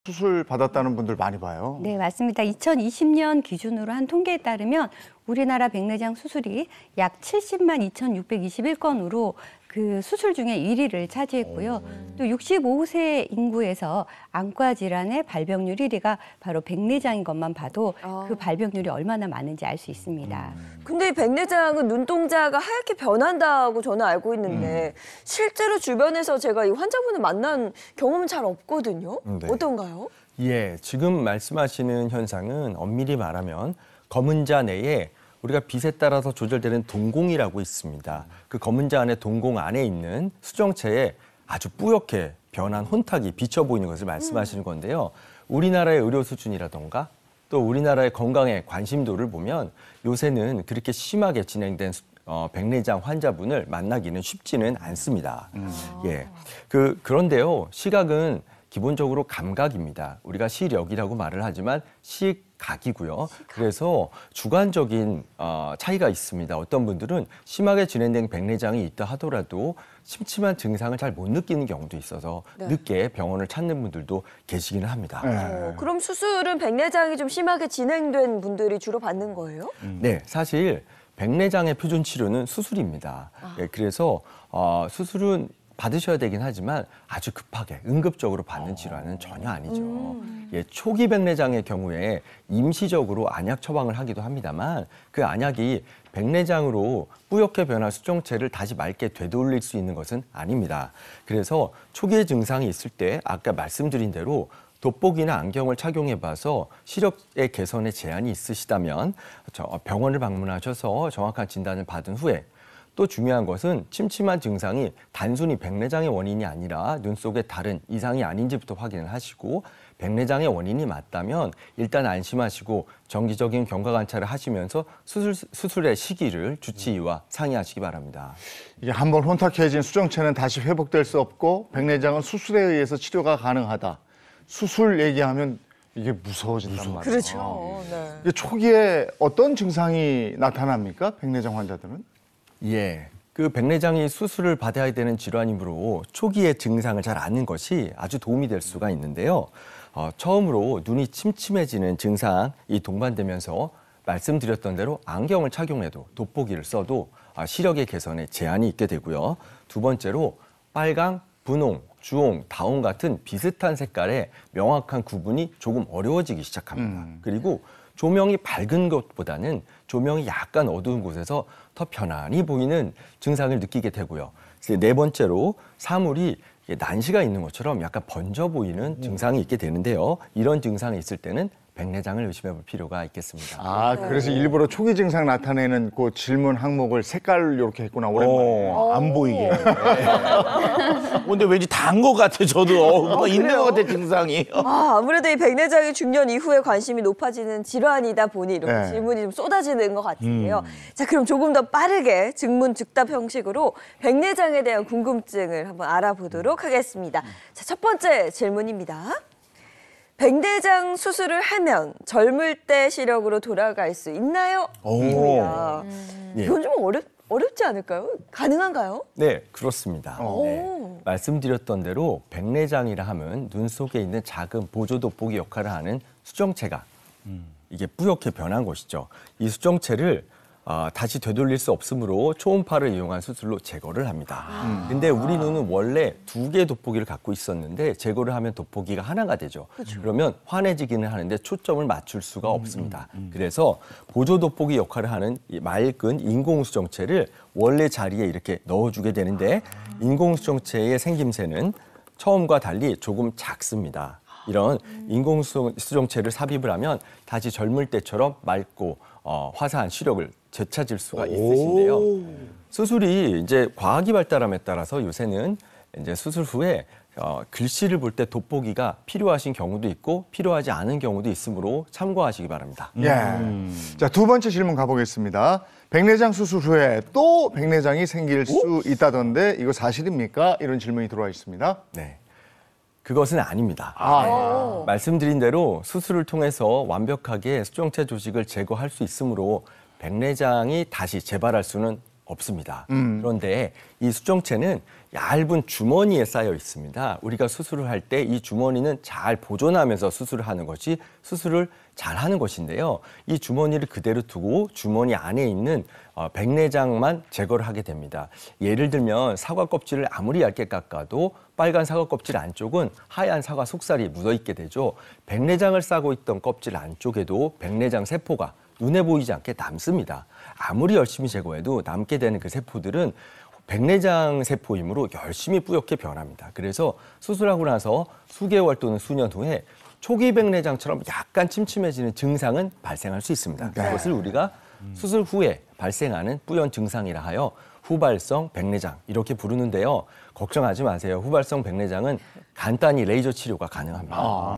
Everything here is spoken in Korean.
수술 받았다는 분들 많이 봐요. 네, 맞습니다. 2020년 기준으로 한 통계에 따르면 우리나라 백내장 수술이 약 70만 2,621건으로 그 수술 중에 1위를 차지했고요. 또 65세 인구에서 안과 질환의 발병률 1위가 바로 백내장인 것만 봐도 그 발병률이 얼마나 많은지 알 수 있습니다. 근데 이 백내장은 눈동자가 하얗게 변한다고 저는 알고 있는데 실제로 주변에서 제가 이 환자분을 만난 경험은 잘 없거든요. 네. 어떤가요? 예, 지금 말씀하시는 현상은 엄밀히 말하면 검은 자 내에 우리가 빛에 따라서 조절되는 동공이라고 있습니다. 그 검은 자 안에 동공 안에 있는 수정체에 아주 뿌옇게 변한 혼탁이 비쳐 보이는 것을 말씀하시는 건데요. 우리나라의 의료 수준이라던가 또 우리나라의 건강에 관심도를 보면 요새는 그렇게 심하게 진행된 백내장 환자분을 만나기는 쉽지는 않습니다. 예, 그런데요, 시각은 기본적으로 감각입니다. 우리가 시력이라고 말을 하지만 시각이고요. 그래서 주관적인 차이가 있습니다. 어떤 분들은 심하게 진행된 백내장이 있다 하더라도 침침한 증상을 잘 못 느끼는 경우도 있어서 늦게 병원을 찾는 분들도 계시기는 합니다. 그럼 수술은 백내장이 좀 심하게 진행된 분들이 주로 받는 거예요? 네, 사실 백내장의 표준 치료는 수술입니다. 예, 그래서 수술은 받으셔야 되긴 하지만 아주 급하게 응급적으로 받는 질환은 전혀 아니죠. 예, 초기 백내장의 경우에 임시적으로 안약 처방을 하기도 합니다만 그 안약이 백내장으로 뿌옇게 변한 수정체를 다시 맑게 되돌릴 수 있는 것은 아닙니다. 그래서 초기의 증상이 있을 때 아까 말씀드린 대로 돋보기나 안경을 착용해봐서 시력의 개선에 제한이 있으시다면 병원을 방문하셔서 정확한 진단을 받은 후에 또 중요한 것은 침침한 증상이 단순히 백내장의 원인이 아니라 눈 속에 다른 이상이 아닌지부터 확인을 하시고 백내장의 원인이 맞다면 일단 안심하시고 정기적인 경과 관찰을 하시면서 수술의 시기를 주치의와 상의하시기 바랍니다. 이게 한번 혼탁해진 수정체는 다시 회복될 수 없고 백내장은 수술에 의해서 치료가 가능하다. 수술 얘기하면 이게 무서워진단 말이에요. 그렇죠. 네. 이게 초기에 어떤 증상이 나타납니까? 백내장 환자들은? 예, 그 백내장이 수술을 받아야 되는 질환이므로 초기의 증상을 잘 아는 것이 아주 도움이 될 수가 있는데요. 처음으로 눈이 침침해지는 증상이 동반되면서 말씀드렸던 대로 안경을 착용해도 돋보기를 써도 시력의 개선에 제한이 있게 되고요. 두 번째로 빨강, 분홍, 주홍, 다홍 같은 비슷한 색깔의 명확한 구분이 조금 어려워지기 시작합니다. 그리고 조명이 밝은 것보다는 조명이 약간 어두운 곳에서 더 편안히 보이는 증상을 느끼게 되고요. 네 번째로 사물이 난시가 있는 것처럼 약간 번져 보이는 증상이 있게 되는데요. 이런 증상이 있을 때는 백내장을 의심해 볼 필요가 있겠습니다. 그래서 일부러 초기 증상 나타내는 그 질문 항목을 색깔로 이렇게 했구나, 오랜만에. 안 보이게. 근데 왠지 다 한 것 같아, 저도. 뭔가 있는 것 같아, 증상이. 아무래도 이 백내장이 중년 이후에 관심이 높아지는 질환이다 보니 이렇게 네. 질문이 좀 쏟아지는 것 같은데요. 자, 그럼 조금 더 빠르게 증문즉답 형식으로 백내장에 대한 궁금증을 한번 알아보도록 하겠습니다. 자, 첫 번째 질문입니다. 백내장 수술을 하면 젊을 때 시력으로 돌아갈 수 있나요? 입니다. 이건 좀 어렵지 않을까요? 가능한가요? 네, 그렇습니다. 네. 말씀드렸던 대로 백내장이라 하면 눈 속에 있는 작은 보조 돋보기 역할을 하는 수정체가 이게 뿌옇게 변한 것이죠. 이 수정체를 다시 되돌릴 수 없으므로 초음파를 이용한 수술로 제거를 합니다. 근데 우리 눈은 원래 두 개의 돋보기를 갖고 있었는데 제거를 하면 돋보기가 하나가 되죠. 그러면 환해지기는 하는데 초점을 맞출 수가 없습니다. 그래서 보조 돋보기 역할을 하는 이 맑은 인공수정체를 원래 자리에 이렇게 넣어주게 되는데 인공수정체의 생김새는 처음과 달리 조금 작습니다. 이런 인공수정체를 삽입을 하면 다시 젊을 때처럼 맑고 화사한 시력을 되찾을 수가 있으신데요. 수술이 이제 과학이 발달함에 따라서 요새는 이제 수술 후에 글씨를 볼 때 돋보기가 필요하신 경우도 있고 필요하지 않은 경우도 있으므로 참고하시기 바랍니다. 자, 두 번째 질문 가보겠습니다. 백내장 수술 후에 또 백내장이 생길 수 있다던데 이거 사실입니까? 이런 질문이 들어와 있습니다. 네. 그것은 아닙니다. 말씀드린 대로 수술을 통해서 완벽하게 수정체 조직을 제거할 수 있으므로 백내장이 다시 재발할 수는 없습니다. 그런데 이 수정체는 얇은 주머니에 쌓여 있습니다. 우리가 수술을 할 때 이 주머니는 잘 보존하면서 수술을 하는 것이 수술을 잘 하는 것인데요. 이 주머니를 그대로 두고 주머니 안에 있는 백내장만 제거를 하게 됩니다. 예를 들면 사과 껍질을 아무리 얇게 깎아도 빨간 사과 껍질 안쪽은 하얀 사과 속살이 묻어있게 되죠. 백내장을 싸고 있던 껍질 안쪽에도 백내장 세포가 눈에 보이지 않게 남습니다. 아무리 열심히 제거해도 남게 되는 그 세포들은 백내장 세포이므로 열심히 뿌옇게 변합니다. 그래서 수술하고 나서 수개월 또는 수년 후에 초기 백내장처럼 약간 침침해지는 증상은 발생할 수 있습니다. 그것을 우리가 수술 후에 발생하는 뿌연 증상이라 하여 후발성 백내장 이렇게 부르는데요. 걱정하지 마세요. 후발성 백내장은 간단히 레이저 치료가 가능합니다.